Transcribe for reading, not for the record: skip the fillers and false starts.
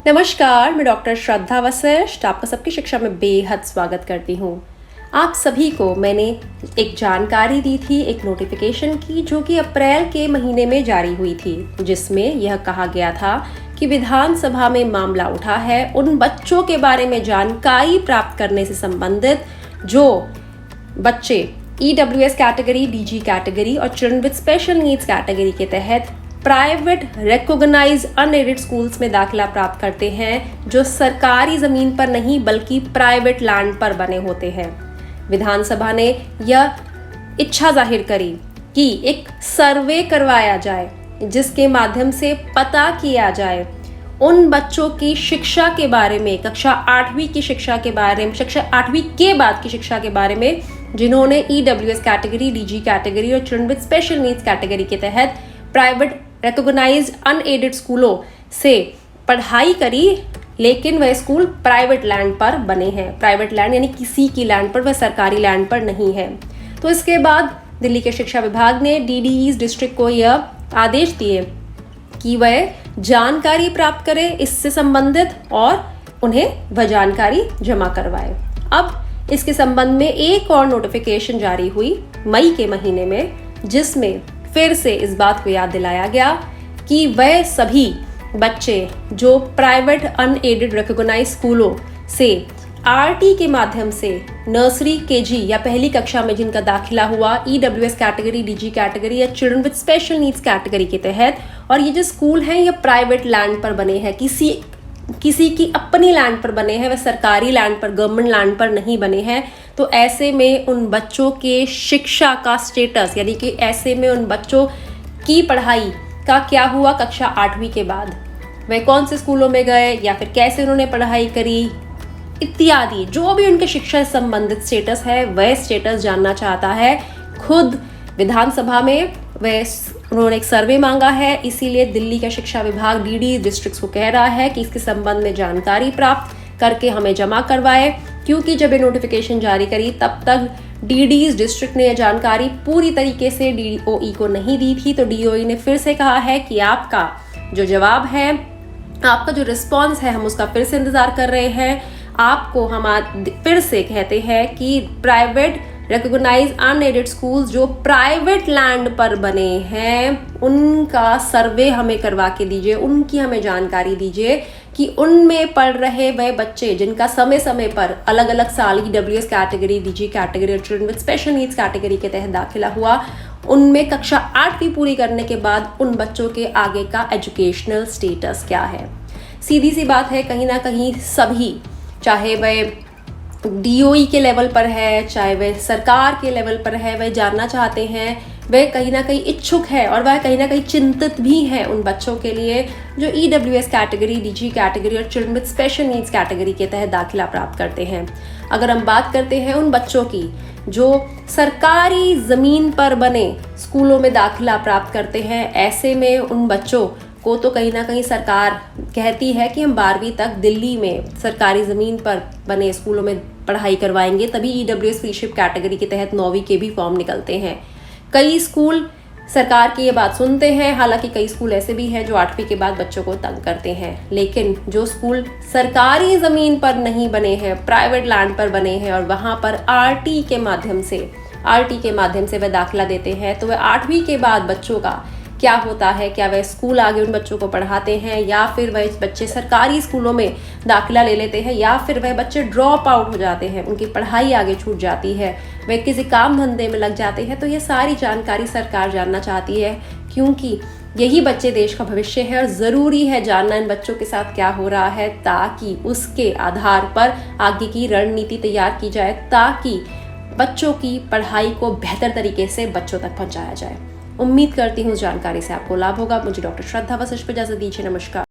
नमस्कार, मैं डॉक्टर श्रद्धा वशिष्ठ आपका सबकी शिक्षा में बेहद स्वागत करती हूँ। आप सभी को मैंने एक जानकारी दी थी, एक नोटिफिकेशन की, जो कि अप्रैल के महीने में जारी हुई थी, जिसमें यह कहा गया था कि विधानसभा में मामला उठा है उन बच्चों के बारे में जानकारी प्राप्त करने से संबंधित जो बच्चे EWS कैटेगरी, DG कैटेगरी और children with special needs category के तहत प्राइवेट रिकॉग्नाइज अनएडेड स्कूल्स में दाखिला प्राप्त करते हैं, जो सरकारी जमीन पर नहीं बल्कि प्राइवेट लैंड पर बने होते हैं। विधानसभा ने यह इच्छा जाहिर करी कि एक सर्वे करवाया जाए, जिसके माध्यम से पता किया जाए उन बच्चों की शिक्षा के बारे में, कक्षा 8वीं की शिक्षा के बारे में, कक्षा 8वीं के बाद की शिक्षा के बारे में, जिन्होंने EWS कैटेगरी, DG कैटेगरी और children with special needs category के तहत प्राइवेट रिकॉग्नाइज्ड अनएडेड स्कूलों से पढ़ाई करी, लेकिन वह स्कूल प्राइवेट लैंड पर बने हैं। प्राइवेट लैंड यानी किसी की लैंड पर, वह सरकारी लैंड पर नहीं है। तो इसके बाद दिल्ली के शिक्षा विभाग ने DDEs डिस्ट्रिक्ट को यह आदेश दिए कि वह जानकारी प्राप्त करे इससे संबंधित और उन्हें वह जानकारी जमा करवाए। अब इसके संबंध में एक और नोटिफिकेशन जारी हुई मई के महीने में, जिसमें फिर से इस बात को याद दिलाया गया कि वह सभी बच्चे जो प्राइवेट अनएडेड रिकॉग्नाइज्ड स्कूलों से RT के माध्यम से नर्सरी, KG या पहली कक्षा में जिनका दाखिला हुआ EWS कैटेगरी, DG कैटेगरी या children with special needs category के तहत, और ये जो स्कूल हैं ये प्राइवेट लैंड पर बने हैं, किसी की अपनी लैंड पर बने हैं, वह सरकारी लैंड पर, गवर्नमेंट लैंड पर नहीं बने हैं। तो ऐसे में उन बच्चों के शिक्षा का स्टेटस, यानी कि ऐसे में उन बच्चों की पढ़ाई का क्या हुआ कक्षा 8वीं के बाद, वह कौन से स्कूलों में गए या फिर कैसे उन्होंने पढ़ाई करी इत्यादि, जो भी उनके शिक्षा से संबंधित स्टेटस है, वह स्टेटस जानना चाहता है। खुद विधानसभा में उन्होंने एक सर्वे मांगा है, इसीलिए दिल्ली का शिक्षा विभाग DD डिस्ट्रिक्ट्स को कह रहा है कि इसके संबंध में जानकारी प्राप्त करके हमें जमा करवाए, क्योंकि जब ये नोटिफिकेशन जारी करी तब तक DDs डिस्ट्रिक्ट ने यह जानकारी पूरी तरीके से DOE को नहीं दी थी। तो DOE ने फिर से कहा है कि आपका जो जवाब है, आपका जो रिस्पॉन्स है, हम उसका फिर से इंतजार कर रहे हैं। आपको हम फिर से कहते हैं कि प्राइवेट रिकॉग्नाइज अनएडेड स्कूल्स जो प्राइवेट लैंड पर बने हैं, उनका सर्वे हमें करवा के दीजिए, उनकी हमें जानकारी दीजिए कि उनमें पढ़ रहे वह बच्चे जिनका समय समय पर अलग अलग साल EWS कैटेगरी, DG कैटेगरी और children with special needs category के तहत दाखिला हुआ, उनमें कक्षा 8वीं पूरी करने के बाद उन बच्चों के आगे का एजुकेशनल स्टेटस क्या है। सीधी सी बात है, कहीं ना कहीं सभी, चाहे वह DOE के लेवल पर है, चाहे वह सरकार के लेवल पर है, वह जानना चाहते हैं, वह कहीं ना कहीं इच्छुक है और वह कहीं ना कहीं चिंतित भी है उन बच्चों के लिए जो EWS कैटेगरी, DG कैटेगरी और children with special needs category के तहत दाखिला प्राप्त करते हैं। अगर हम बात करते हैं उन बच्चों की जो सरकारी ज़मीन पर बने स्कूलों में दाखिला प्राप्त करते हैं, ऐसे में उन बच्चों को तो कहीं ना कहीं सरकार कहती है कि हम 12वीं तक दिल्ली में सरकारी ज़मीन पर बने स्कूलों में पढ़ाई करवाएंगे, तभी EWS फ्रीशिप कैटेगरी के तहत 9वीं के भी फॉर्म निकलते हैं। कई स्कूल सरकार की ये बात सुनते हैं, हालांकि कई स्कूल ऐसे भी हैं जो 8वीं के बाद बच्चों को तंग करते हैं। लेकिन जो स्कूल सरकारी ज़मीन पर नहीं बने हैं, प्राइवेट लैंड पर बने हैं और वहाँ पर RT के माध्यम से वह दाखिला देते हैं, तो वह 8वीं के बाद बच्चों का क्या होता है, क्या वह स्कूल आगे उन बच्चों को पढ़ाते हैं या फिर वह बच्चे सरकारी स्कूलों में दाखिला ले लेते हैं या फिर वह बच्चे ड्रॉप आउट हो जाते हैं, उनकी पढ़ाई आगे छूट जाती है, वह किसी काम धंधे में लग जाते हैं। तो ये सारी जानकारी सरकार जानना चाहती है, क्योंकि यही बच्चे देश का भविष्य है और ज़रूरी है जानना इन बच्चों के साथ क्या हो रहा है, ताकि उसके आधार पर आगे की रणनीति तैयार की जाए, ताकि बच्चों की पढ़ाई को बेहतर तरीके से बच्चों तक पहुँचाया जाए। उम्मीद करती हूँ उस जानकारी से आपको लाभ होगा। मुझे डॉक्टर श्रद्धा वशिष्ठ को इजाज़त दीजिए। नमस्कार।